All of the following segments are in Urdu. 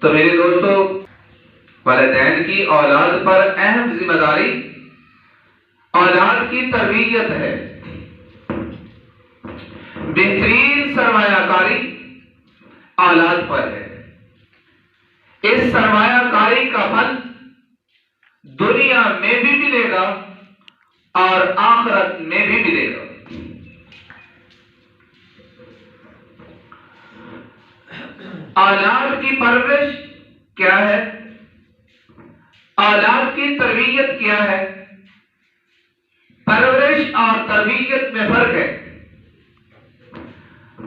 تو میرے دوستو، والدین کی اولاد پر اہم ذمہ داری اولاد کی تربیت ہے۔ بہترین سرمایہ کاری اولاد پر ہے۔ اس سرمایہ کاری کا پھل دنیا میں بھی ملے گا اور آخرت میں بھی ملے گا۔ اولاد کی پرورش کیا ہے؟ اولاد کی تربیت کیا ہے؟ پرورش اور تربیت میں فرق ہے۔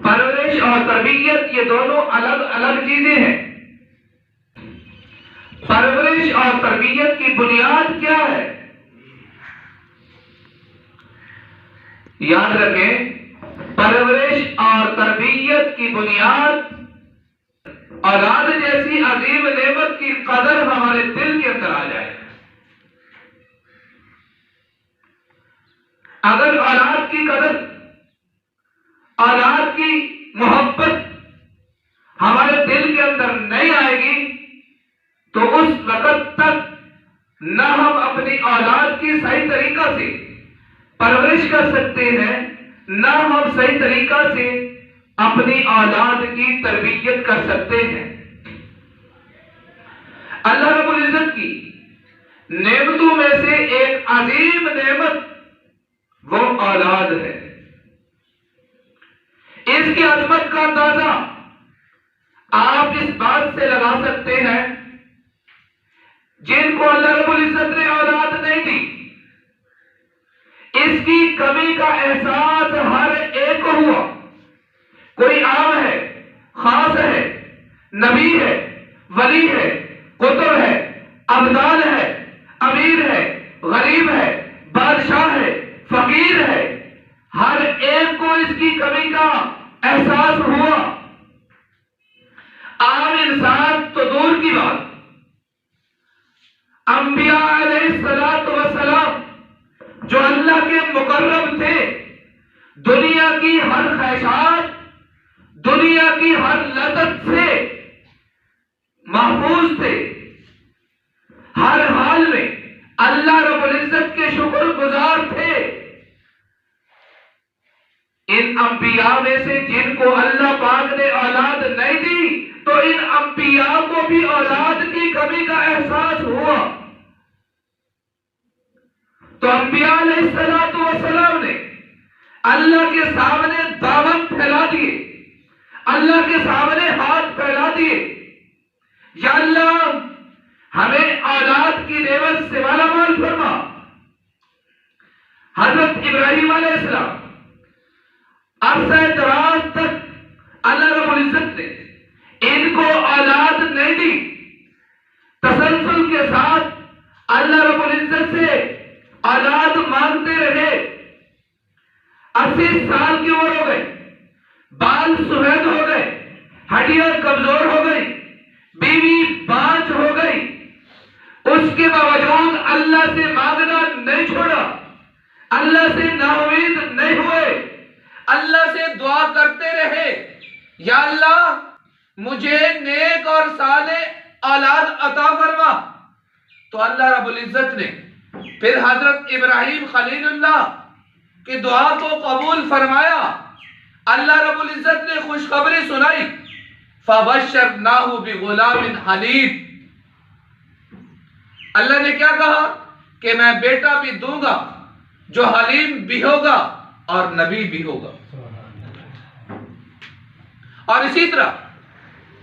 پرورش اور تربیت یہ دونوں الگ الگ چیزیں ہیں۔ پرورش اور تربیت کی بنیاد کیا ہے؟ یاد رکھیں، پرورش اور تربیت کی بنیاد اولاد جیسی عظیم نعمت کی قدر ہمارے دل کے اندر آ جائے۔ اگر اولاد کی قدر، اولاد کی محبت ہمارے دل کے اندر نہیں آئے گی تو اس وقت تک نہ ہم اپنی اولاد کی صحیح طریقہ سے پرورش کر سکتے ہیں، نہ ہم صحیح طریقہ سے اپنی اولاد کی تربیت کر سکتے ہیں۔ اللہ رب العزت کی نعمتوں میں سے ایک عظیم نعمت وہ اولاد ہے۔ اس کی عظمت کا اندازہ آپ اس بات سے لگا سکتے ہیں، جن کو اللہ رب العزت نے اولاد نہیں دی، اس کی کمی کا احساس ہر ایک کو ہوا۔ کوئی عام ہے، خاص ہے، نبی ہے، ولی ہے، قطب ہے، ابدال ہے، امیر ہے، غریب ہے، بادشاہ ہے، فقیر ہے، ہر ایک کو اس کی کمی کا احساس ہوا۔ عام انسان تو دور کی بات، انبیاء علیہ السلام جو اللہ کے مقرب تھے، دنیا کی ہر خواہشات، دنیا کی ہر لذت سے محفوظ تھے، ہر حال میں اللہ رب العزت کے شکر گزار تھے۔ ان انبیاء میں سے جن کو اللہ پاک نے اولاد نہیں دی، تو ان انبیاء کو بھی اولاد کی کمی کا احساس ہوا۔ تو انبیاء علیہ السلام نے اللہ کے سامنے دعوت پھیلا دیے، اللہ کے سامنے ہاتھ پھیلا دیے، یا اللہ ہمیں اولاد کی نعمت سے مالا مال فرما۔ حضرت ابراہیم علیہ السلام عرصہ دراز تک اللہ رب العزت نے ان کو اولاد نہیں دی، تسلسل کے ساتھ اللہ رب العزت سے اولاد مانگتے رہے۔ 80 سال کی عمر ہو گئی، بال سفید ہو گئے، ہڈیاں کمزور ہو گئی، بیوی بانجھ ہو گئی، اس کے باوجود اللہ سے مانگنا نہیں چھوڑا، اللہ سے نا امید نہیں ہوئے، اللہ سے دعا کرتے رہے، یا اللہ مجھے نیک اور صالح اولاد عطا فرما۔ تو اللہ رب العزت نے پھر حضرت ابراہیم خلیل اللہ کی دعا کو قبول فرمایا۔ اللہ رب العزت نے خوشخبری سنائی، فَبَشَّرْنَاهُ بِغُلَامٍ حَلِيمٍ۔ اللہ نے کیا کہا کہ میں بیٹا بھی دوں گا جو حلیم بھی ہوگا اور نبی بھی ہوگا۔ اور اسی طرح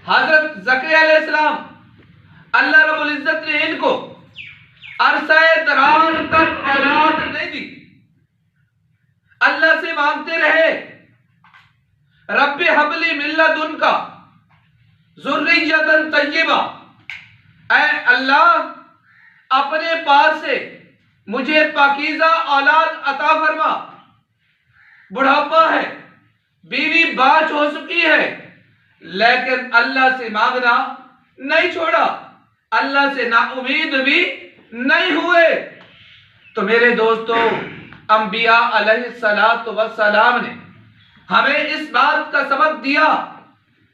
حضرت زکریا علیہ السلام، اللہ رب العزت نے ان کو عرصہ دراز تک اولاد نہیں دی، اللہ سے مانگتے رہے، رب ہب لی من لدنک ذریۃ طیبہ، اے اللہ اپنے پاس سے مجھے پاکیزہ اولاد عطا فرما۔ بڑھاپا ہے، بیوی بانجھ ہو چکی ہے، لیکن اللہ سے مانگنا نہیں چھوڑا، اللہ سے نا امید بھی نہیں ہوئے۔ تو میرے دوستو، انبیاء علیہ السلام نے ہمیں اس بات کا سبق دیا،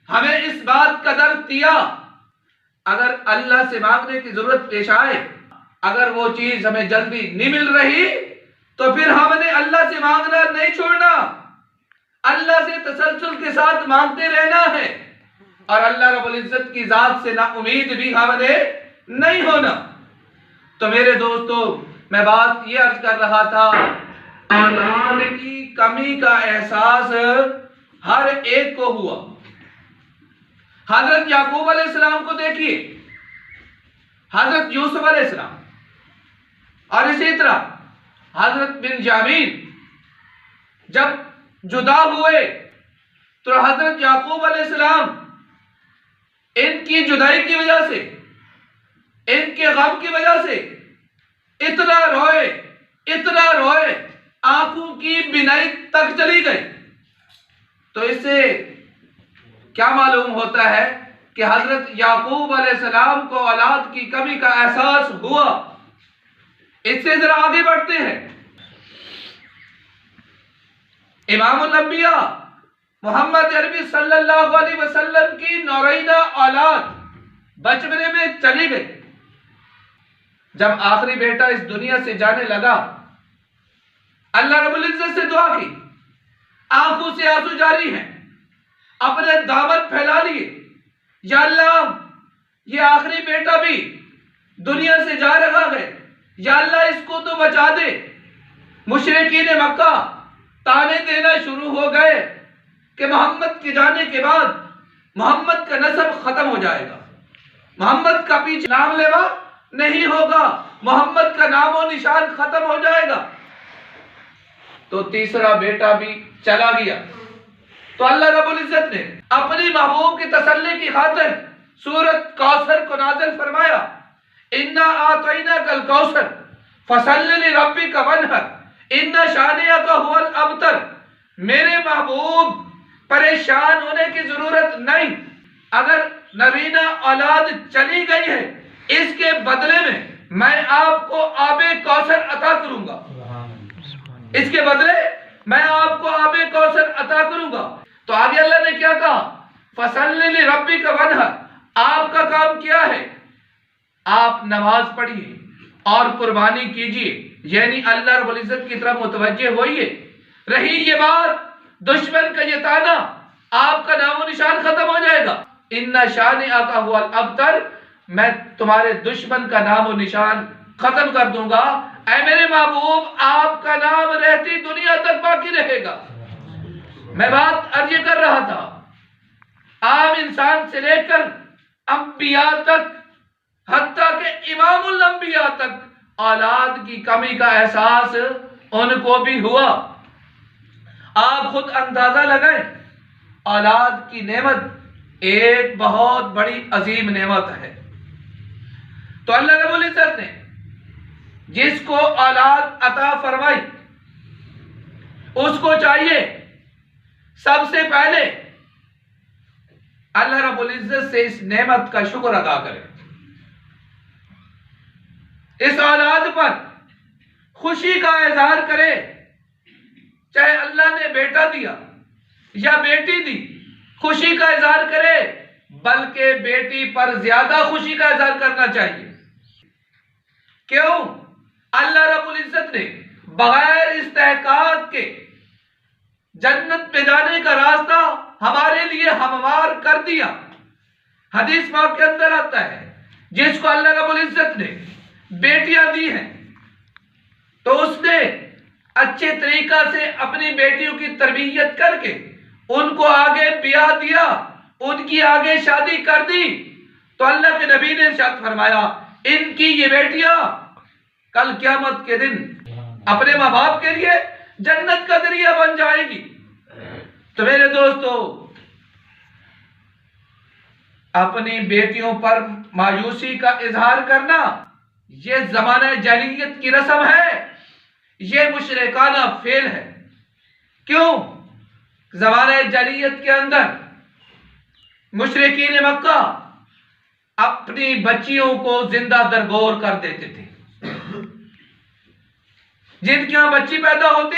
ہمیں اس بات کا درس دیا اگر اللہ سے مانگنے کی ضرورت پیش آئے، اگر وہ چیز ہمیں جلدی نہیں مل رہی تو پھر ہم نے اللہ سے مانگنا نہیں چھوڑنا، اللہ سے تسلسل کے ساتھ مانگتے رہنا ہے، اور اللہ رب العزت کی ذات سے نا امید بھی ہم نے نہیں ہونا۔ تو میرے دوستو، میں بات یہ عرض کر رہا تھا، اولاد کی کمی کا احساس ہر ایک کو ہوا۔ حضرت یعقوب علیہ السلام کو دیکھیے، حضرت یوسف علیہ السلام، اور اسی طرح حضرت بنیامین جب جدا ہوئے تو حضرت یعقوب علیہ السلام ان کی جدائی کی وجہ سے، ان کے غم کی وجہ سے اتنا روئے آنکھوں کی بینائی تک چلی گئی۔ تو اس سے کیا معلوم ہوتا ہے کہ حضرت یعقوب علیہ السلام کو اولاد کی کمی کا احساس ہوا۔ اس سے ذرا آگے بڑھتے ہیں، امام الانبیاء محمد عربی صلی اللہ علیہ وسلم کی نورینہ اولاد بچپنے میں چلی گئی۔ جب آخری بیٹا اس دنیا سے جانے لگا، اللہ رب العزت سے دعا کی، آنکھوں سے آنسو جاری ہیں، اپنے دامن پھیلا لیے، یا اللہ یہ آخری بیٹا بھی دنیا سے جا رہا ہے، یا اللہ اس کو تو بچا دے۔ مشرکین مکہ تانے دینا شروع ہو گئے کہ محمد کے جانے کے بعد محمد کا نسب ختم ہو جائے گا، محمد کا پیچھے نام لیوا نہیں ہوگا، محمد کا نام و نشان ختم ہو جائے گا۔ تو تیسرا بیٹا بھی چلا گیا، تو اللہ رب العزت نے اپنی محبوب کی تسلی کی خاطر سورۃ کوثر کو نازل فرمایا، اِنَّا أَعْطَيْنَاكَ الْكَوْثَرَ فَصَلِّ لِرَبِّكَ وَانْحَرْ إِنَّ شَانِئَكَ هُوَ الْأَبْتَرُ۔ میرے محبوب پریشان ہونے کی ضرورت نہیں، اگر نرینہ اولاد چلی گئی ہے، اس کے بدلے میں آپ کو آب کوثر عطا کروں گا، اس کے بدلے میں آپ کو آب کوثر عطا کروں گا۔ تو آگے اللہ نے کیا کہا، فَصَلِّ لِرَبِّكَ وَانْحَرْ، آپ کا کام کیا ہے، آپ نماز پڑھیے اور قربانی کیجئے، یعنی اللہ رب العزت کی طرف متوجہ ہوئیے۔ رہی یہ بات دشمن کا یہ تانا، آپ کا نام و نشان ختم ہو جائے گا، اِنَّ شَانِئَكَ هُوَ الْأَبْتَرُ، میں تمہارے دشمن کا نام و نشان ختم کر دوں گا۔ اے میرے محبوب، آپ کا نام رہتی دنیا تک باقی رہے گا۔ میں بات عرض کر رہا تھا، عام انسان سے لے کر انبیاء تک، حتیٰ کہ امام الانبیاء تک اولاد کی کمی کا احساس ان کو بھی ہوا۔ آپ خود اندازہ لگائیں، اولاد کی نعمت ایک بہت بڑی عظیم نعمت ہے۔ تو اللہ رب العزت نے جس کو اولاد عطا فرمائی، اس کو چاہیے سب سے پہلے اللہ رب العزت سے اس نعمت کا شکر ادا کرے، اس اولاد پر خوشی کا اظہار کرے، چاہے اللہ نے بیٹا دیا یا بیٹی دی، خوشی کا اظہار کرے، بلکہ بیٹی پر زیادہ خوشی کا اظہار کرنا چاہیے۔ کیوں؟ اللہ رب العزت نے بغیر استحقاق کے جنت پہ جانے کا راستہ ہمارے لیے ہموار کر دیا۔ حدیث پاک کے اندر آتا ہے، جس کو اللہ رب العزت نے بیٹیاں دی ہیں تو اس نے اچھے طریقہ سے اپنی بیٹیوں کی تربیت کر کے ان کو آگے بیاہ دیا، ان کی آگے شادی کر دی، تو اللہ کے نبی نے ارشاد فرمایا، ان کی یہ بیٹیاں کل قیامت کے دن اپنے ماں باپ کے لیے جنت کا ذریعہ بن جائے گی۔ تو میرے دوستو، اپنی بیٹیوں پر مایوسی کا اظہار کرنا یہ زمانہ جاہلیت کی رسم ہے، یہ مشرکانہ فعل ہے۔ کیوں؟ زمانہ جاہلیت کے اندر مشرکین مکہ اپنی بچیوں کو زندہ درگور کر دیتے تھے۔ جن کے یہاں بچی پیدا ہوتی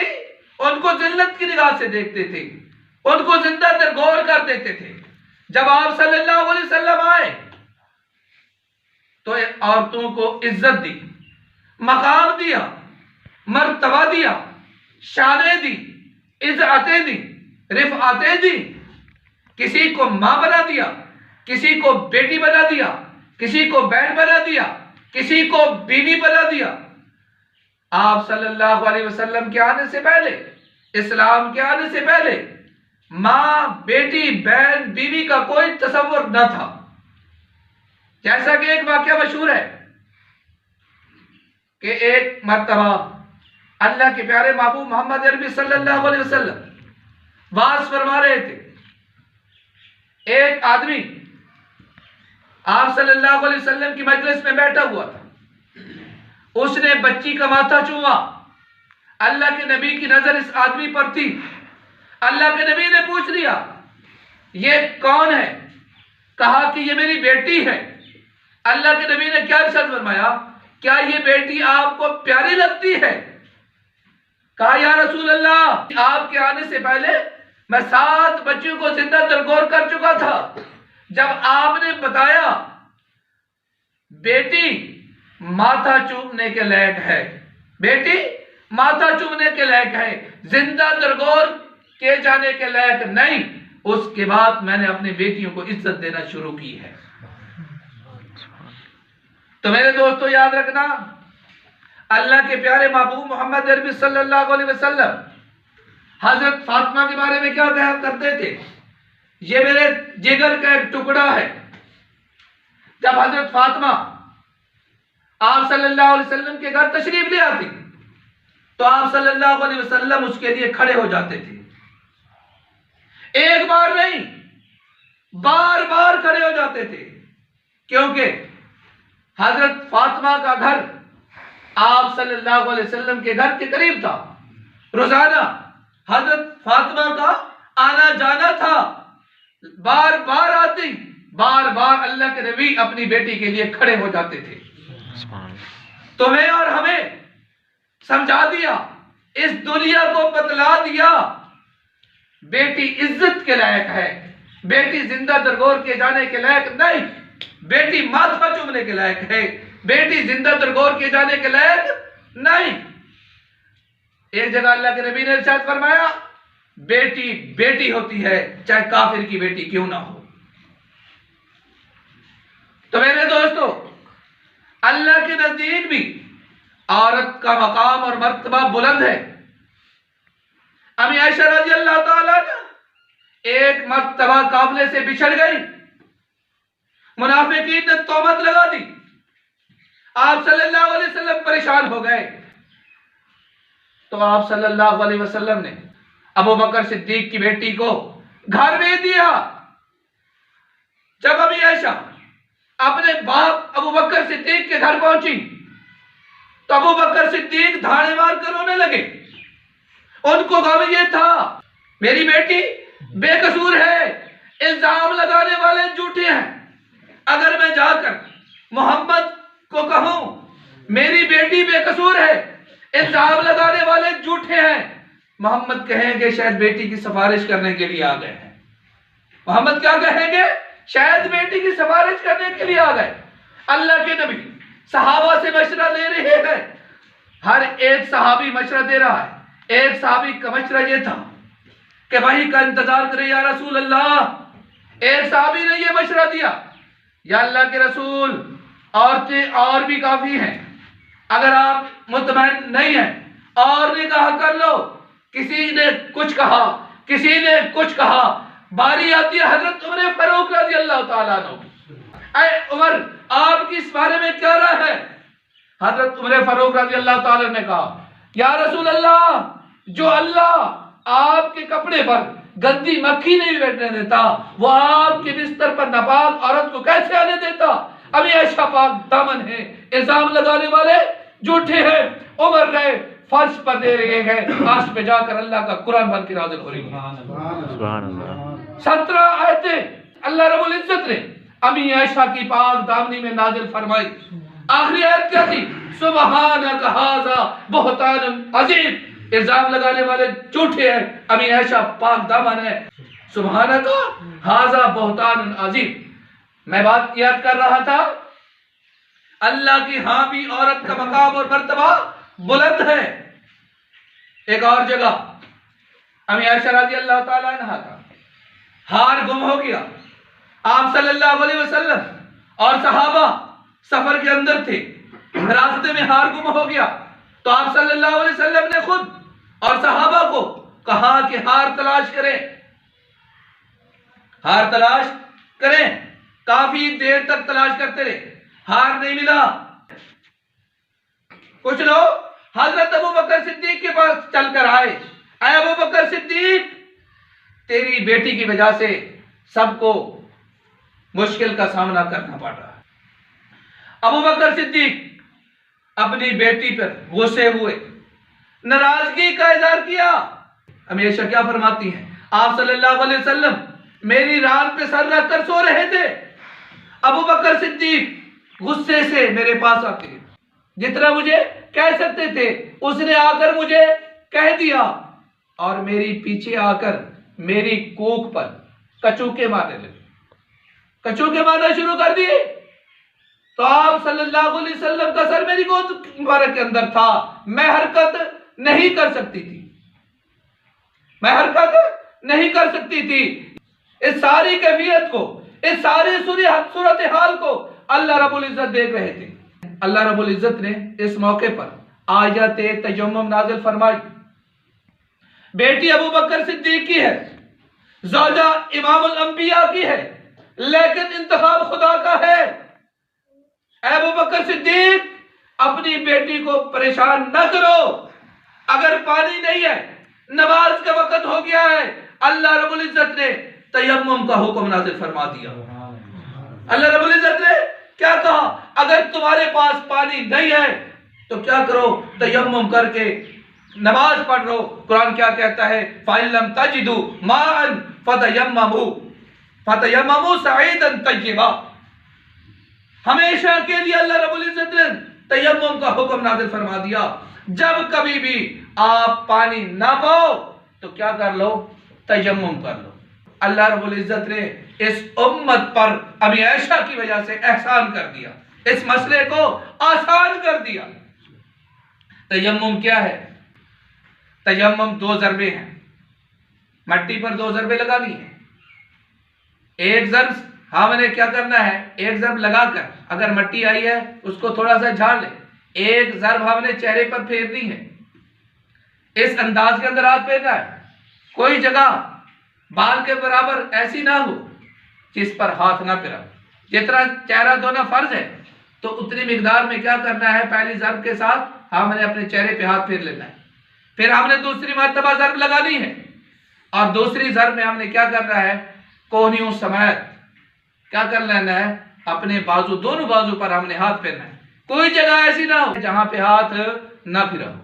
ان کو ذلت کی نگاہ سے دیکھتے تھے، ان کو زندہ درگور کر دیتے تھے۔ جب آپ صلی اللہ علیہ وسلم آئے عورتوں کو عزت دی، مقام دیا، مرتبہ دیا، شانیں دی، عزتیں دی، رفعتیں دی، کسی کو ماں بنا دیا، کسی کو بیٹی بنا دیا، کسی کو بہن بنا دیا، کسی کو بیوی بنا دیا۔ آپ صلی اللہ علیہ وسلم کے آنے سے پہلے، اسلام کے آنے سے پہلے ماں، بیٹی، بہن، بیوی کا کوئی تصور نہ تھا۔ جیسا کہ ایک واقعہ مشہور ہے کہ ایک مرتبہ اللہ کے پیارے محبوب محمد عربی صلی اللہ علیہ وسلم واعظ فرما رہے تھے۔ ایک آدمی آپ صلی اللہ علیہ وسلم کی مجلس میں بیٹھا ہوا تھا، اس نے بچی کا ماتھا چوما۔ اللہ کے نبی کی نظر اس آدمی پر تھی۔ اللہ کے نبی نے پوچھ لیا یہ کون ہے؟ کہا کہ یہ میری بیٹی ہے۔ اللہ کے نبی نے کیا ارشاد فرمایا؟ کیا یہ بیٹی آپ کو پیاری لگتی ہے؟ کہا یا رسول اللہ، آپ کے آنے سے پہلے میں 7 بچیوں کو زندہ درگور کر چکا تھا۔ جب آپ نے بتایا بیٹی ماتھا چومنے کے لائق ہے، بیٹی ماتھا چومنے کے لائق ہے، زندہ درگور کیے جانے کے لائق نہیں، اس کے بعد میں نے اپنی بیٹیوں کو عزت دینا شروع کی ہے۔ تو میرے دوستو یاد رکھنا، اللہ کے پیارے محبوب محمد عربی صلی اللہ علیہ وسلم حضرت فاطمہ کے بارے میں کیا کہا کرتے تھے؟ یہ میرے جگر کا ایک ٹکڑا ہے۔ جب حضرت فاطمہ آپ صلی اللہ علیہ وسلم کے گھر تشریف لے آتی تو آپ صلی اللہ علیہ وسلم اس کے لیے کھڑے ہو جاتے تھے۔ ایک بار نہیں، بار بار کھڑے ہو جاتے تھے، کیونکہ حضرت فاطمہ کا گھر آپ صلی اللہ علیہ وسلم کے گھر کے قریب تھا۔ روزانہ حضرت فاطمہ کا آنا جانا تھا، بار بار آتی، بار بار اللہ کے نبی اپنی بیٹی کے لیے کھڑے ہو جاتے تھے۔ تمہیں اور ہمیں سمجھا دیا، اس دنیا کو بتلا دیا، بیٹی عزت کے لائق ہے، بیٹی زندہ درگور کے جانے کے لائق نہیں، بیٹی ماتھا چومنے کے لائق ہے، بیٹی زندہ درگور کے جانے کے لائق نہیں۔ ایک جگہ اللہ کے نبی نے ارشاد فرمایا بیٹی بیٹی ہوتی ہے، چاہے کافر کی بیٹی کیوں نہ ہو۔ تو میرے دوستو، اللہ کے نزدیک بھی عورت کا مقام اور مرتبہ بلند ہے۔ امی عائشہ رضی اللہ تعالیٰ عنہ ایک مرتبہ قافلے سے بچھڑ گئی، منافقین نے تہمت لگا دی، آپ صلی اللہ علیہ وسلم پریشان ہو گئے۔ تو آپ صلی اللہ علیہ وسلم نے ابو بکر صدیق کی بیٹی کو گھر بھیج دیا۔ جب امی عائشہ اپنے باپ ابو بکر صدیق کے گھر پہنچی تو ابو بکر صدیق دھاڑے مار کر رونے لگے۔ ان کو غم یہ تھا میری بیٹی بے قصور ہے، الزام لگانے والے جھوٹے ہیں، اگر میں جا کر محمد کو کہوں میری بیٹی بے قصور ہے، الزام لگانے والے جھوٹے ہیں، محمد کہیں گے شاید بیٹی کی سفارش کرنے کے لیے آ گئے ہیں۔ محمد کیا کہیں گے؟ شاید بیٹی کی سفارش کرنے کے لیے آ گئے۔ اللہ کے نبی صحابہ سے مشورہ لے رہے ہیں، ہر ایک صحابی مشورہ دے رہا ہے۔ ایک صحابی کا مشورہ یہ تھا کہ وحی کا انتظار کرے یا رسول اللہ۔ ایک صحابی نے یہ مشورہ دیا یا اللہ کے رسول عورتیں اور بھی کافی ہیں، اگر آپ مطمئن نہیں ہیں اور نکاح کر لو۔ کسی نے کچھ کہا، کسی نے کچھ کہا، باری آتی ہے حضرت عمر فاروق رضی اللہ تعالیٰ عنہ۔ اے عمر، آپ کی اس بارے میں کیا رائے ہے؟ حضرت عمر فاروق رضی اللہ تعالیٰ نے کہا یا رسول اللہ، جو اللہ آپ کے کپڑے پر گندی مکھی نہیں بیٹھنے دیتا، وہ آپ کے بستر پر ناپاک عورت کو کیسے آنے دیتا؟ ابھی عائشہ پاک دامن ہے، الزام لگانے والے جھوٹے ہیں۔ عمر گئے فرش پر دے رہے ہیں، عرش پہ جا کر اللہ کا قرآن بن کے نازل ہو رہی ہے۔ سبحان اللہ۔ 17 آیتیں اللہ رب العزت نے امی عائشہ کی پاک دامنی میں نازل فرمائی۔ آخری آیت کیا تھی؟ سبحانک ھذا بہتان عظیم، الزام لگانے والے جھوٹے ہیں، امی عائشہ پاک دامن ہے۔ سبحانک ھذا بہتان عظیم۔ میں بات یاد کر رہا تھا اللہ کی ہاں بھی عورت کا مقام اور مرتبہ بلند ہے۔ ایک اور جگہ امی عائشہ رضی اللہ تعالیٰ عنہا کا ہار گم ہو گیا۔ آپ صلی اللہ علیہ وسلم اور صحابہ سفر کے اندر تھے، راستے میں ہار گم ہو گیا تو آپ صلی اللہ علیہ وسلم نے خود اور صحابہ کو کہا کہ ہار تلاش کریں، ہار تلاش کریں۔ کافی دیر تک تلاش کرتے رہے، ہار نہیں ملا۔ کچھ لوگ حضرت ابو بکر صدیق کے پاس چل کر آئے، اے ابو بکر صدیق، تیری بیٹی کی وجہ سے سب کو مشکل کا سامنا کرنا پڑ رہا ہے۔ ابو بکر صدیق اپنی بیٹی پر غصے ہوئے، ناراضگی کا اظہار کیا۔ ہمیشہ کیا فرماتی ہیں آپ صلی اللہ علیہ وسلم؟ میری رات پہ سر رکھ کر سو رہے تھے، ابو بکر صدیق غصے سے میرے پاس آتے ہیں، جتنا مجھے کہہ سکتے تھے اس نے آ کر مجھے کہہ دیا، اور میری پیچھے آ کر میری کوکھ پر کچوکے مارنے لگے، کچوکے مارنا شروع کر دیے۔ تو آپ صلی اللہ علیہ وسلم کا سر میری گود مبارک کے اندر تھا، میں حرکت نہیں کر سکتی تھی، میں حرکت نہیں کر سکتی تھی۔ اس ساری کیفیت کو، اس ساری صورتحال کو اللہ رب العزت دیکھ رہے تھے۔ اللہ رب العزت نے اس موقع پر آیت تیمم نازل فرمائی۔ بیٹی ابو بکر صدیق کی ہے، زوجہ امام الانبیاء کی ہے، لیکن انتخاب خدا کا ہے۔ اے ابو بکر صدیق، اپنی بیٹی کو پریشان نہ کرو۔ اگر پانی نہیں ہے، نماز کا وقت ہو گیا ہے، اللہ رب العزت نے تیمم کا حکم نازل فرما دیا۔ اللہ رب العزت نے کیا کہا؟ اگر تمہارے پاس پانی نہیں ہے تو کیا کرو؟ تیمم کر کے نماز پڑھ لو۔ قرآن کیا کہتا ہے؟ فَإِن لَمْ تَجِدُوا مَاءً فَتَيَمَّمُوا صَعِيدًا طَيِّبًا۔ ہمیشہ کے لیے اللہ رب العزت نے تیمم کا حکم نازل فرما دیا۔ جب کبھی بھی آپ پانی نہ پاؤ تو کیا کر لو؟ تیمم کر لو۔ اللہ رب العزت نے اس امت پر امی عائشہ کی وجہ سے احسان کر دیا، اس مسئلے کو آسان کر دیا۔ تیمم کیا ہے؟ تیمم 2 ضربے ہیں، مٹی پر 2 ضربے لگانی ہیں۔ ایک ضرب ہم نے کیا کرنا ہے؟ ایک ضرب لگا کر اگر مٹی آئی ہے اس کو تھوڑا سا جھاڑ لیں، ایک ضرب ہم نے چہرے پر پھیرنی ہے۔ اس انداز کے اندر ہاتھ پھیرنا ہے، کوئی جگہ بال کے برابر ایسی نہ ہو جس پر ہاتھ نہ پھیرا۔ جتنا چہرہ دھونا فرض ہے تو اتنی مقدار میں کیا کرنا ہے؟ پہلی ضرب کے ساتھ ہم نے اپنے چہرے پہ ہاتھ پھیر لینا ہے، پھر ہم نے دوسری مرتبہ ضرب لگانی ہے، اور دوسری ضرب میں ہم نے کیا کرنا ہے؟ کوہنیوں سمیت کیا کر لینا ہے؟ اپنے بازو، دونوں بازو پر ہم نے ہاتھ پھیرنا ہے، کوئی جگہ ایسی نہ ہو جہاں پہ ہاتھ نہ پھرا ہو۔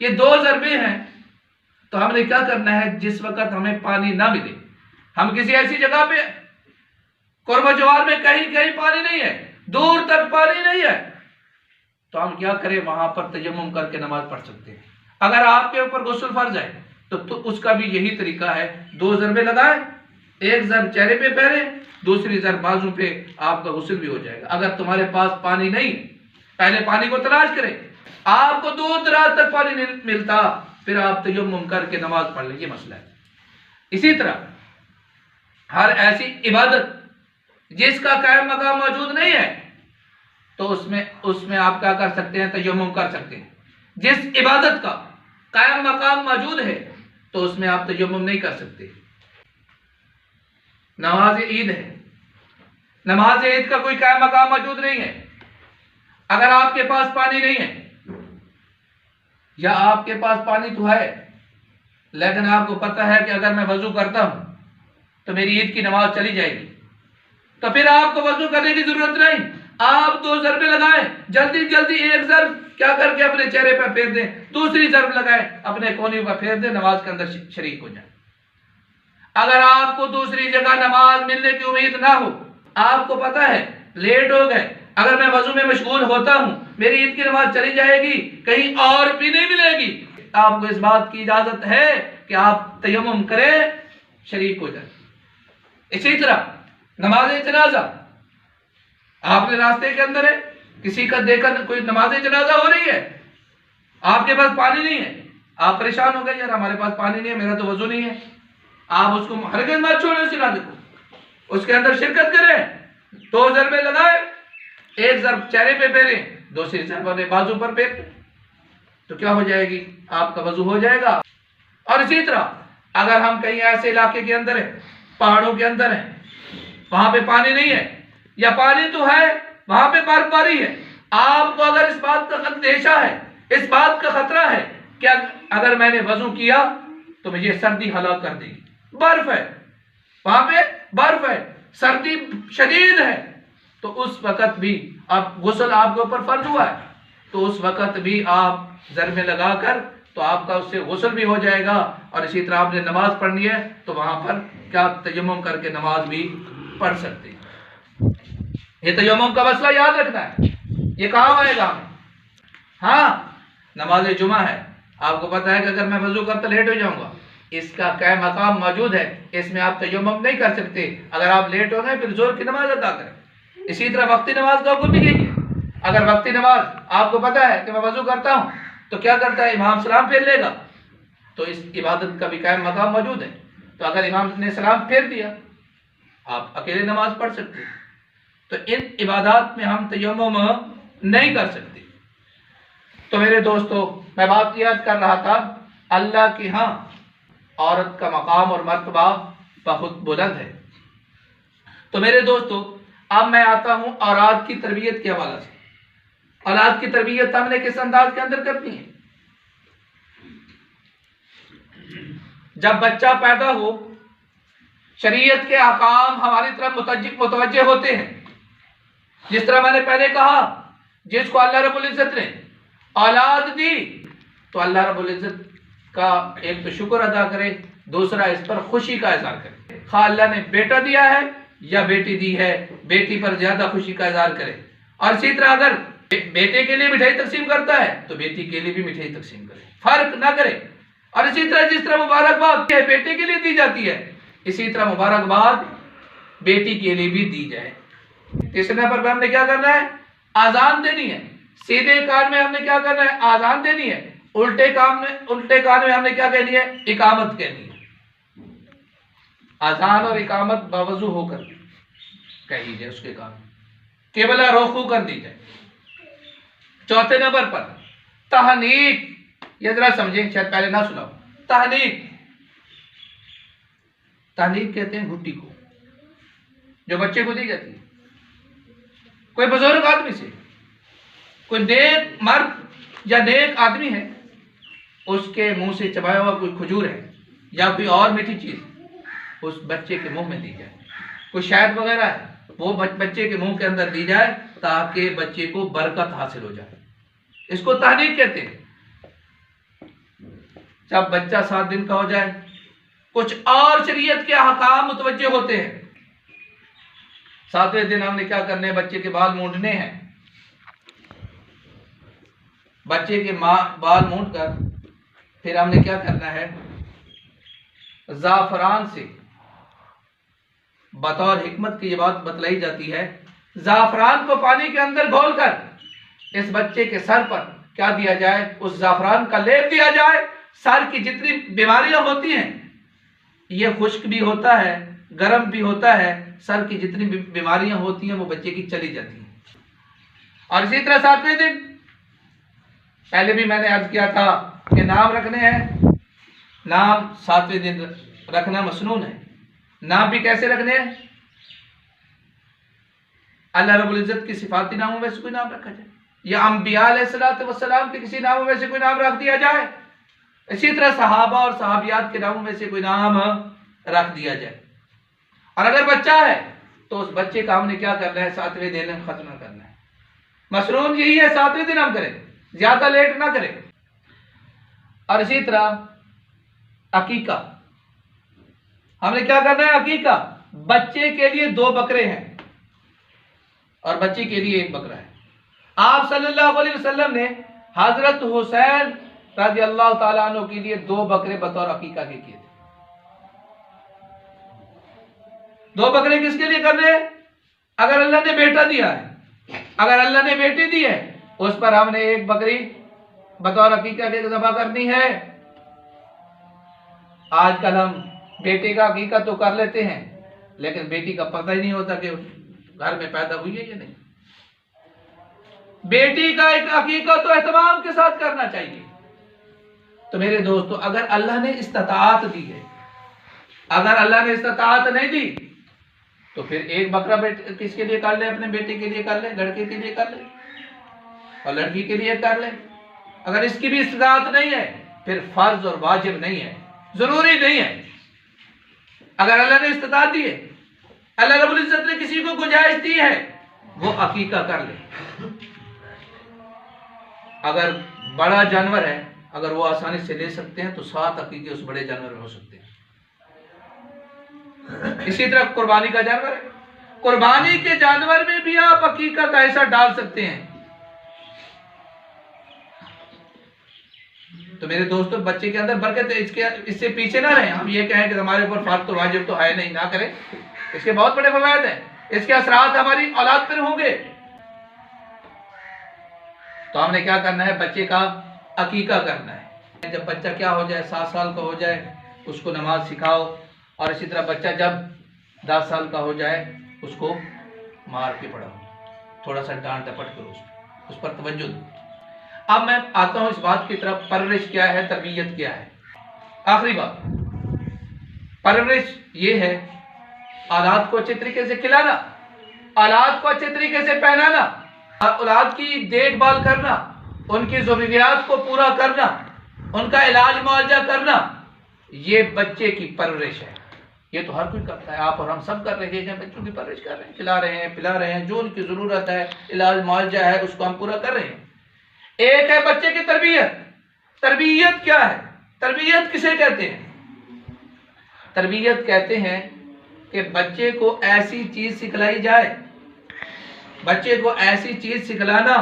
یہ 2 ضربیں ہیں۔ تو ہم نے کیا کرنا ہے؟ جس وقت ہمیں پانی نہ ملے، ہم کسی ایسی جگہ پہ قرب و جوار میں کہیں پانی نہیں ہے، دور تک پانی نہیں ہے، تو ہم کیا کریں؟ وہاں پر تیمم کر کے نماز پڑھ سکتے ہیں۔ اگر آپ کے اوپر غسل فرض ہے تو اس کا بھی یہی طریقہ ہے، 2 ضربیں لگائیں، ایک ضرب چہرے پہ پھیریں، دوسری ضرب بازو پہ، آپ کا غسل بھی ہو جائے گا۔ اگر تمہارے پاس پانی نہیں، پہلے پانی کو تلاش کریں، آپ کو دور دراز تک پانی نہیں ملتا، پھر آپ تیمم کر کے نماز پڑھ لیں، یہ مسئلہ ہے۔ اسی طرح ہر ایسی عبادت جس کا قائم مقام موجود نہیں ہے تو اس میں آپ کیا کر سکتے ہیں؟ تیمم کر سکتے ہیں۔ جس عبادت کا قائم مقام موجود ہے تو اس میں آپ تیمم نہیں کر سکتے۔ نماز عید ہے، نماز عید کا کوئی قائم مقام موجود نہیں ہے، اگر آپ کے پاس پانی نہیں ہے، یا آپ کے پاس پانی تو ہے لیکن آپ کو پتہ ہے کہ اگر میں وضو کرتا ہوں تو میری عید کی نماز چلی جائے گی، تو پھر آپ کو وضو کرنے کی ضرورت نہیں، آپ 2 ضربیں لگائیں، جلدی جلدی ایک ضرب کیا کر کے اپنے چہرے پر پھیر دیں، دوسری ضرب لگائیں، اپنے کونیوں پر پھیر دیں، نماز کے اندر شریک ہو جائیں۔ اگر آپ کو دوسری جگہ نماز ملنے کی امید نہ ہو، آپ کو پتہ ہے لیٹ ہو گئے، اگر میں وضو میں مشغول ہوتا ہوں میری عید کی نماز چلی جائے گی، کہیں اور بھی نہیں ملے گی، آپ کو اس بات کی اجازت ہے کہ آپ تیمم کریں، شریک ہو جائیں۔ اسی طرح نماز جنازہ، آپ نے راستے کے اندر ہے، کسی کا دیکھا کوئی نماز جنازہ ہو رہی ہے، آپ کے پاس پانی نہیں ہے، آپ پریشان ہو گئے، یار ہمارے پاس پانی نہیں ہے، میرا تو وضو نہیں ہے، آپ اس کو ہرگز مت چھوڑیں اس جنازے کو، اس کے اندر شرکت کریں، 2 ضربے لگائیں، 1 ضرب چہرے پہ پھیریں، دوسری ضرب بازو پر پھیریں، تو کیا ہو جائے گی؟ آپ کا وضو ہو جائے گا۔ اور اسی طرح اگر ہم کہیں ایسے علاقے کے اندر ہیں، پہاڑوں کے اندر ہیں، وہاں پہ پانی نہیں ہے، یا پانی تو ہے وہاں پہ برف باری ہے، آپ کو اگر اس بات کا اندیشہ ہے، اس بات کا خطرہ ہے کہ اگر میں نے وضو کیا تو مجھے سردی ہلاک کر دے گی، برف ہے وہاں پہ، برف ہے، سردی شدید ہے، تو اس وقت بھی اب غسل آپ کے اوپر فرض ہوا ہے، تو اس وقت بھی آپ ضربیں لگا کر تو آپ کا اس سے غسل بھی ہو جائے گا، اور اسی طرح آپ نے نماز پڑھنی ہے تو وہاں پر کیا تیمم کر کے نماز بھی پڑھ سکتے ہیں۔ یہ تیمم کا مسئلہ یاد رکھنا ہے، یہ کہاں آئے گا؟ ہاں نماز جمعہ ہے، آپ کو پتا ہے کہ اگر میں وضو کرتا لیٹ ہو جاؤں گا، اس کا کیا مقام موجود ہے، اس میں آپ تیمم نہیں کر سکتے، اگر آپ لیٹ ہو گئے پھر زور کی نماز ادا کریں۔ اسی طرح وقتی نماز کا حکم بھی یہی ہے، اگر وقتی نماز آپ کو پتا ہے کہ میں وضو کرتا ہوں تو کیا کرتا ہے، امام سلام پھیر لے گا، تو اس عبادت کا بھی قائم مقام موجود ہے، تو اگر امام نے سلام پھیر دیا آپ اکیلے نماز پڑھ سکتے ہیں، تو ان عبادات میں ہم تیمم نہیں کر سکتے۔ تو میرے دوستو، میں بات یاد کر رہا تھا، اللہ کی ہاں عورت کا مقام اور مرتبہ بہت بلند ہے۔ تو میرے دوستو، اب میں آتا ہوں اولاد کی تربیت کے حوالے سے۔ اولاد کی تربیت ہم نے کس انداز کے اندر کرنی ہے؟ جب بچہ پیدا ہو، شریعت کے احکام ہماری طرف متوجہ ہوتے ہیں، جس طرح میں نے پہلے کہا، جس کو اللہ رب العزت نے اولاد دی تو اللہ رب العزت کا ایک تو شکر ادا کرے، دوسرا اس پر خوشی کا اظہار کرے۔ خواہ اللہ نے بیٹا دیا ہے یا بیٹی دی ہے، بیٹی پر زیادہ خوشی کا اظہار کرے، اور اسی طرح اگر بیٹے کے لیے مٹھائی تقسیم کرتا ہے تو بیٹی کے لیے بھی مٹھائی تقسیم کرے، فرق نہ کرے۔ اور اسی طرح جس طرح مبارکباد بیٹے کے لیے دی جاتی ہے، اسی طرح مبارکباد بیٹی کے لیے بھی دی جائے۔ تیسرے نمبر پر ہم نے کیا کرنا ہے؟ آزان دینی ہے۔ سیدھے کان میں ہم نے کیا کرنا ہے؟ آزان دینی ہے۔ الٹے کان میں ہم نے کیا کہنی ہے؟ اقامت کہنی ہے۔ آزان اور اقامت باوضو ہو کر کہی جائے، اس کے کام قبلہ رخو کر دی جائے۔ چوتھے نمبر پر تہنیک، یہ ذرا سمجھیں، شاید پہلے نہ سنا ہو۔ تہنیک کہتے ہیں گھٹی کو، جو بچے کو دی جاتی ہے۔ کوئی بزرگ آدمی سے، کوئی نیک مرد یا نیک آدمی ہے، اس کے منہ سے چبایا ہوا کوئی کھجور ہے یا کوئی اور میٹھی چیز اس بچے کے منہ میں دی جائے، کوئی شہد وغیرہ ہے وہ بچے کے منہ کے اندر دی جائے تاکہ بچے کو برکت حاصل ہو جائے، اس کو تہنیک کہتے ہیں۔ جب بچہ 7 دن کا ہو جائے، کچھ اور شریعت کے احکام متوجہ ہوتے ہیں۔ 7ویں دن ہم نے کیا کرنے ہیں؟ بچے کے بال مونڈنے ہیں۔ بچے کے بال مونڈ کر پھر ہم نے کیا کرنا ہے؟ زعفران سے، بطور حکمت کی یہ بات بتلائی جاتی ہے، زعفران کو پانی کے اندر گھول کر اس بچے کے سر پر کیا دیا جائے؟ اس زعفران کا لیپ دیا جائے۔ سر کی جتنی بیماریاں ہوتی ہیں، یہ خشک بھی ہوتا ہے، گرم بھی ہوتا ہے، سر کی جتنی بیماریاں ہوتی ہیں وہ بچے کی چلی جاتی ہیں۔ اور اسی طرح 7ویں دن، پہلے بھی میں نے عرض کیا تھا کہ نام رکھنے ہیں، نام 7ویں دن رکھنا مسنون ہے۔ نام بھی کیسے رکھنے ہیں؟ اللہ رب العزت کی صفاتی ناموں میں سے کوئی نام رکھا جائے، یا انبیاء علیہ السلام کے کسی ناموں میں سے کوئی نام رکھ دیا جائے، اسی طرح صحابہ اور صحابیات کے ناموں میں سے کوئی نام رکھ دیا جائے۔ اور اگر بچہ ہے تو اس بچے کا ہم نے کیا کرنا ہے؟ 7ویں دن ختم کرنا ہے۔ مسنون یہی ہے، 7ویں دن ہم کریں، زیادہ لیٹ نہ کریں۔ اور اسی طرح عقیقہ، ہم نے کیا کرنا ہے؟ عقیقہ، بچے کے لیے 2 بکرے ہیں اور بچی کے لیے 1 بکرا ہے۔ آپ صلی اللہ علیہ وسلم نے حضرت حسین رضی اللہ تعالیٰ عنہ کے لیے 2 بکرے بطور عقیقہ کے کیے تھے۔ 2 بکرے کس کے لیے کرنے ہیں؟ اگر اللہ نے بیٹا دیا ہے اگر اللہ نے بیٹی دی ہے اس پر ہم نے ایک بکری بطور عقیقہ کے ذبح کرنی ہے۔ آج کل ہم بیٹے کا عقیقہ تو کر لیتے ہیں لیکن بیٹی کا پتہ ہی نہیں ہوتا کہ گھر میں پیدا ہوئی ہے یا نہیں۔ بیٹی کا ایک عقیقہ تو اہتمام کے ساتھ کرنا چاہیے۔ تو میرے دوستو، اگر اللہ نے استطاعت دی ہے، اگر اللہ نے استطاعت نہیں دی تو پھر ایک بکرا کس کے لیے کر لے؟ اپنے بیٹے کے لیے کر لے، لڑکے کے لیے کر لے اور لڑکی کے لیے کر لے۔ اگر اس کی بھی استطاعت نہیں ہے پھر فرض اور واجب نہیں ہے، ضروری نہیں ہے۔ اگر اللہ نے استطاعت دی ہے، اللہ رب العزت نے کسی کو گنجائش دی ہے، وہ عقیقہ کر لے۔ اگر بڑا جانور ہے، اگر وہ آسانی سے لے سکتے ہیں تو 7 عقیقے اس بڑے جانور میں ہو سکتے ہیں۔ اسی طرح قربانی کا جانور ہے، قربانی کے جانور میں بھی آپ عقیقہ کا حصہ ڈال سکتے ہیں۔ تو میرے دوستو، بچے کے اندر برکت ہے، اس سے پیچھے نہ رہیں۔ ہم یہ کہیں کہ ہمارے اوپر فرض اور واجب تو ہے نہیں، نہ کریں۔ اس کے بہت بڑے فوائد ہیں، اس کے اثرات ہماری اولاد پر ہوں گے۔ تو ہم نے کیا کرنا ہے؟ بچے کا عقیقہ کرنا ہے۔ جب بچہ کیا ہو جائے، 7 سال کا ہو جائے، اس کو نماز سکھاؤ، اور اسی طرح بچہ جب 10 سال کا ہو جائے اس کو مار کے پڑھاؤ، تھوڑا سا ڈانٹ ڈپٹ کرو، اس پر توجہ دو۔ اب میں آتا ہوں اس بات کی طرف، پرورش کیا ہے، تربیت کیا ہے۔ آخری بات، پرورش یہ ہے اولاد کو اچھے طریقے سے کھلانا، اولاد کو اچھے طریقے سے پہنانا، اولاد کی دیکھ بھال کرنا، ان کی ضروریات کو پورا کرنا، ان کا علاج معالجہ کرنا، یہ بچے کی پرورش ہے۔ یہ تو ہر کوئی کرتا ہے، آپ اور ہم سب کر رہے ہیں، بچوں کی پرورش کر رہے ہیں، کھلا رہے ہیں، پلا رہے ہیں، جو ان کی ضرورت ہے، علاج معالجہ ہے، اس کو ہم پورا کر رہے ہیں۔ ایک ہے بچے کی تربیت۔ تربیت کیا ہے؟ تربیت کسے کہتے ہیں؟ تربیت کہتے ہیں کہ بچے کو ایسی چیز سکھلائی جائے، بچے کو ایسی چیز سکھلانا،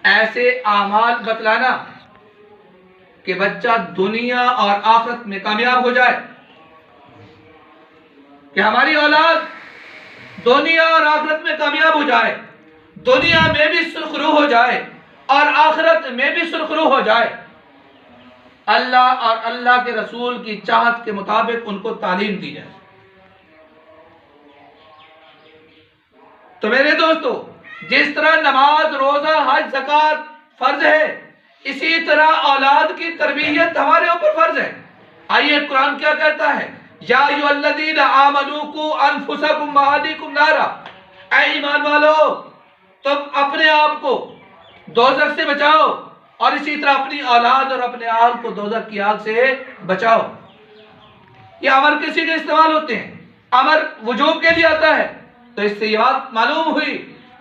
ایسے اعمال بتلانا کہ بچہ دنیا اور آخرت میں کامیاب ہو جائے، کہ ہماری اولاد دنیا اور آخرت میں کامیاب ہو جائے، دنیا میں بھی سرخرو ہو جائے اور آخرت میں بھی سرخرو ہو جائے۔ اللہ اور اللہ کے رسول کی چاہت کے مطابق ان کو تعلیم دی جائے۔ تو میرے دوستو، جس طرح نماز، روزہ، حج، زکوٰۃ فرض ہے، اسی طرح اولاد کی تربیت ہمارے اوپر فرض ہے۔ آئیے قرآن کیا کہتا ہے؟ یا ایھا الذین آمنوا قوا انفسکم واہلیکم نارا، اے ایمان والو، تم اپنے آپ کو دوزخ سے بچاؤ اور اسی طرح اپنی اولاد اور اپنے آل کو دوزخ کی آگ سے بچاؤ۔ یہ امر کسی کے استعمال ہوتے ہیں، امر وجوب کے لیے آتا ہے۔ تو اس سے یہ بات معلوم ہوئی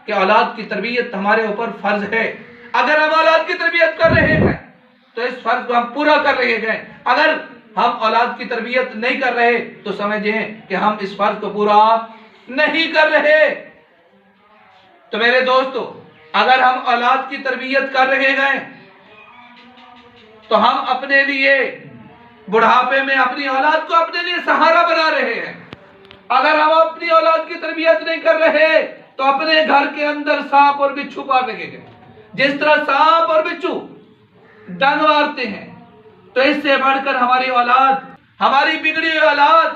کہ اولاد کی تربیت ہمارے اوپر فرض ہے۔ اگر ہم اولاد کی تربیت کر رہے ہیں تو اس فرض کو ہم پورا کر رہے ہیں۔ اگر ہم اولاد کی تربیت نہیں کر رہے تو سمجھیں کہ ہم اس فرض کو پورا نہیں کر رہے۔ تو میرے دوستو، اگر ہم اولاد کی تربیت کر رہے ہیں تو ہم اپنے لیے بڑھاپے میں اپنی اولاد کو اپنے لیے سہارا بنا رہے ہیں۔ اگر ہم اپنی اولاد کی تربیت نہیں کر رہے تو اپنے گھر کے اندر سانپ اور بچھو پال رہے ہیں۔ جس طرح سانپ اور بچھو ڈنگ مارتے ہیں، تو اس سے بڑھ کر ہماری اولاد، ہماری بگڑی ہوئی اولاد،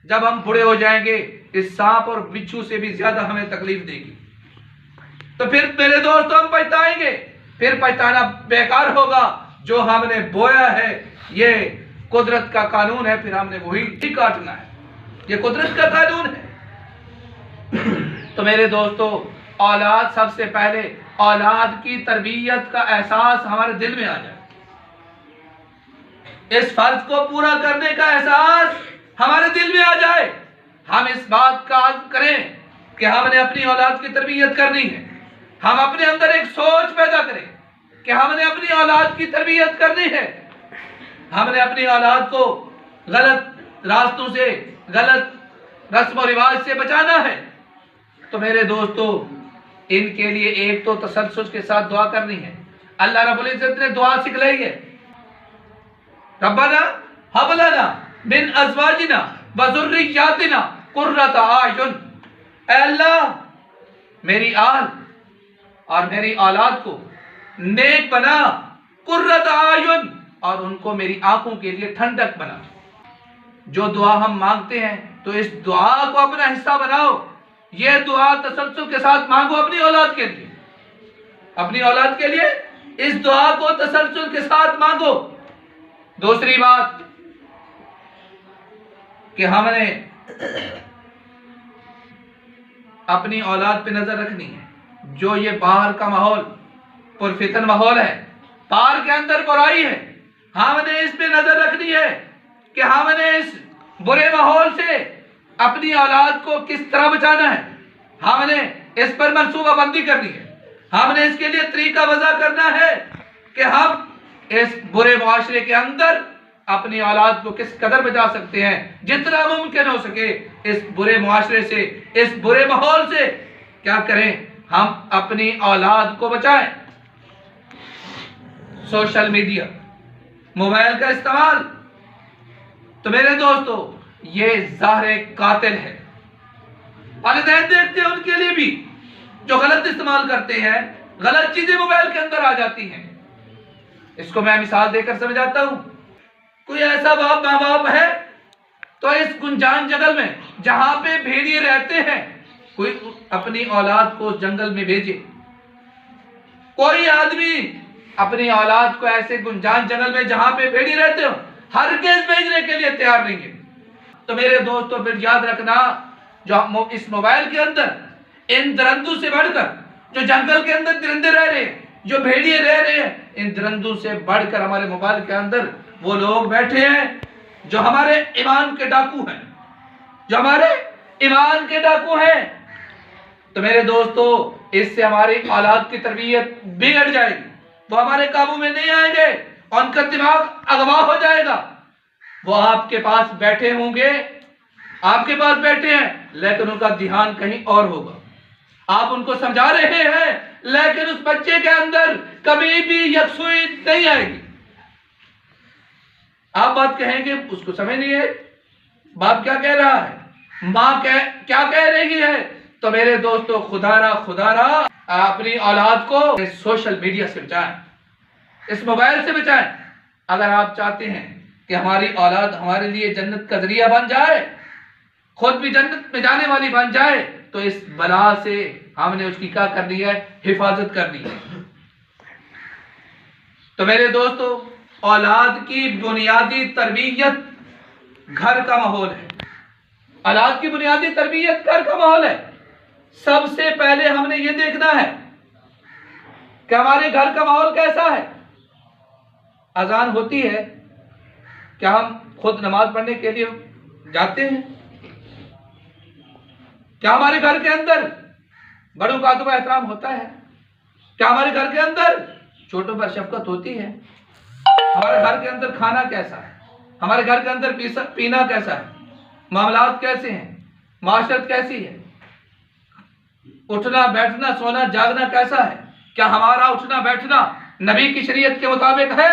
جب ہم بوڑھے ہو جائیں گے اس سانپ اور بچھو سے بھی زیادہ ہمیں تکلیف دے گی۔ تو پھر میرے دوستو ہم پچھتائیں گے، پھر پچھتانا بیکار ہوگا۔ جو ہم نے بویا ہے یہ قدرت کا قانون ہے، پھر ہم نے وہی کاٹنا ہے، یہ قدرت کا قانون ہے۔ تو میرے دوستو، اولاد سب سے پہلے اولاد کی تربیت کا احساس ہمارے دل میں آ جائے، اس فرض کو پورا کرنے کا احساس ہمارے دل میں آ جائے، ہم اس بات کا عزم کریں کہ ہم نے اپنی اولاد کی تربیت کرنی ہے۔ ہم اپنے اندر ایک سوچ پیدا کریں کہ ہم نے اپنی اولاد کی تربیت کرنی ہے، ہم نے اپنی اولاد کو غلط راستوں سے، غلط رسم و رواج سے بچانا ہے۔ تو میرے دوستو، ان کے لیے ایک تو تسلسل کے ساتھ دعا کرنی ہے۔ اللہ رب العزت نے دعا سکھلائی ہے، ربنا ہب لنا من ازواجنا وذریاتنا قرۃ اعین۔ اے اللہ، میری آل اور میری اولاد کو نیک بنا، قرۃ اعین، اور ان کو میری آنکھوں کے لیے ٹھنڈک بنا۔ جو دعا ہم مانگتے ہیں تو اس دعا کو اپنا حصہ بناؤ، یہ دعا تسلسل کے ساتھ مانگو اپنی اولاد کے لیے، اپنی اولاد کے لیے اس دعا کو تسلسل کے ساتھ مانگو۔ دوسری بات کہ ہم نے اپنی اولاد پہ نظر رکھنی ہے۔ جو یہ باہر کا ماحول پرفتن ماحول ہے، باہر کے اندر برائی ہے، ہم نے اس پہ نظر رکھنی ہے کہ ہم نے اس برے ماحول سے اپنی اولاد کو کس طرح بچانا ہے۔ ہم نے اس پر منصوبہ بندی کرنی ہے، ہم نے اس کے لیے طریقہ وضع کرنا ہے کہ ہم اس برے معاشرے کے اندر اپنی اولاد کو کس قدر بچا سکتے ہیں۔ جتنا ممکن ہو سکے اس برے معاشرے سے، اس برے ماحول سے کیا کریں، ہم اپنی اولاد کو بچائیں۔ سوشل میڈیا، موبائل کا استعمال تو میرے دوستو یہ ظاہر قاتل ہے۔ والدین دیکھتے ہیں ان کے لیے بھی جو غلط استعمال کرتے ہیں، غلط چیزیں موبائل کے اندر آ جاتی ہیں۔ اس کو میں مثال دے کر سمجھاتا ہوں۔ کوئی ایسا ماں باپ ہے تو اس گنجان جنگل میں جہاں پہ بھیڑیے رہتے ہیں، کوئی اپنی اولاد کو اس جنگل میں بھیجے۔ کوئی آدمی اپنی اولاد کو ایسے گنجان جنگل میں جہاں پہ بھیڑیے رہتے ہو ہرگز بھیجنے کے لیے تیار نہیں ہے۔ تو میرے دوستو پھر یاد رکھنا، جو اس موبائل کے اندر ان درندوں سے بڑھ کر، جو جنگل کے اندر درندے رہ رہے ہیں، جو بھیڑیے رہ رہے ہیں، ان درندوں سے بڑھ کر ہمارے موبائل کے اندر وہ لوگ بیٹھے ہیں جو ہمارے ایمان کے ڈاکو ہیں، جو ہمارے ایمان کے ڈاکو ہیں۔ تو میرے دوستو اس سے ہماری اولاد کی تربیت بگڑ جائے گی، وہ ہمارے قابو میں نہیں آئیں گے، ان کا دماغ اغوا ہو جائے گا۔ وہ آپ کے پاس بیٹھے ہوں گے، آپ کے پاس بیٹھے ہیں لیکن ان کا دھیان کہیں اور ہوگا۔ آپ ان کو سمجھا رہے ہیں لیکن اس بچے کے اندر کبھی بھی یکسوئی نہیں آئے گی۔ آپ بات کہیں گے اس کو سمجھ نہیں ہے، باپ کیا کہہ رہا ہے، ماں کیا کہہ رہی ہے۔ تو میرے دوستو خدا را اپنی اولاد کو سوشل میڈیا سے بچائیں، اس موبائل سے بچائیں۔ اگر آپ چاہتے ہیں کہ ہماری اولاد ہمارے لیے جنت کا ذریعہ بن جائے، خود بھی جنت میں جانے والی بن جائے، تو اس بلا سے ہم نے اس کی کیا کرنی ہے، حفاظت کرنی ہے۔ تو میرے دوستو اولاد کی بنیادی تربیت گھر کا ماحول ہے، اولاد کی بنیادی تربیت گھر کا ماحول ہے۔ سب سے پہلے ہم نے یہ دیکھنا ہے کہ ہمارے گھر کا ماحول کیسا ہے۔ اذان ہوتی ہے، کیا ہم خود نماز پڑھنے کے لیے جاتے ہیں؟ کیا ہمارے گھر کے اندر بڑوں کا ادب و احترام ہوتا ہے؟ کیا ہمارے گھر کے اندر چھوٹوں پر شفقت ہوتی ہے؟ ہمارے گھر کے اندر کھانا کیسا ہے؟ ہمارے گھر کے اندر پینا کیسا ہے؟ معاملات کیسے ہیں؟ معاشرت کیسی ہے؟ اٹھنا بیٹھنا سونا جاگنا کیسا ہے؟ کیا ہمارا اٹھنا بیٹھنا نبی کی شریعت کے مطابق ہے؟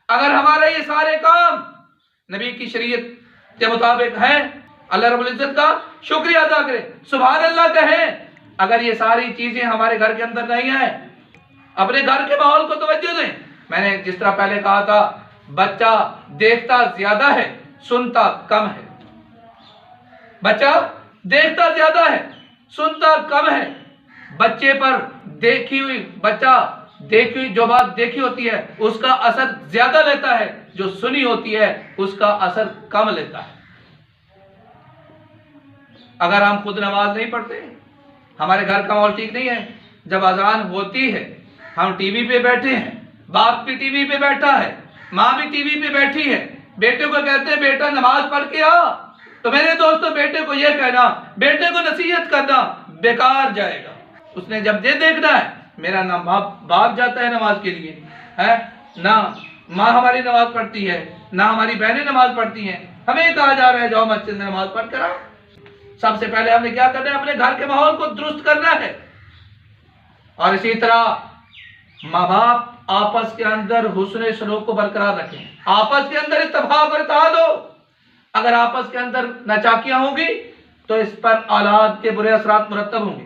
اگر ہمارے یہ سارے کام نبی کی شریعت کے مطابق ہیں، اللہ رب العزت کا شکریہ ادا کریں، سبحان اللہ کہیں۔ اگر یہ ساری چیزیں ہمارے گھر کے اندر نہیں ہیں، اپنے گھر کے ماحول کو توجہ دیں۔ میں نے جس طرح پہلے کہا تھا، بچہ دیکھتا زیادہ ہے، سنتا کم ہے۔ بچہ دیکھتا زیادہ ہے، سنتا کم ہے۔ بچے پر دیکھی ہوئی جو بات دیکھی ہوتی ہے اس کا اثر زیادہ لیتا ہے، جو سنی ہوتی ہے اس کا اثر کم لیتا ہے۔ اگر ہم خود نماز نہیں پڑھتے، ہمارے گھر کا ماحول ٹھیک نہیں ہے، جب اذان ہوتی ہے ہم ٹی وی پہ بیٹھے ہیں، باپ بھی ٹی وی پہ بیٹھا ہے، ماں بھی ٹی وی پہ بیٹھی ہے، بیٹے کو کہتے ہیں بیٹا نماز پڑھ کے آ، تو میرے دوستو بیٹے کو یہ کہنا، بیٹے کو نصیحت کرنا بیکار جائے گا۔ اس نے جب یہ دیکھنا ہے میرا نہ باپ جاتا ہے نماز کے لیے ہے، نہ ماں ہماری نماز پڑھتی ہے، نہ ہماری بہنیں نماز پڑھتی ہیں، ہمیں کہا جا رہا ہے جاؤ مسجد میں نماز پڑھ کر آؤ۔ سب سے پہلے ہم نے کیا کرنا ہے، اپنے گھر کے ماحول کو درست کرنا ہے۔ اور اسی طرح ماں باپ آپس کے اندر حسن سلوک کو برقرار رکھیں، آپس کے اندر اتفاق اور اتحاد ہو۔ اگر آپس کے اندر ناچاکیاں ہوں گی تو اس پر اولاد کے برے اثرات مرتب ہوں گے۔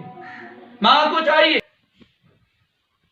ماں کو چاہیے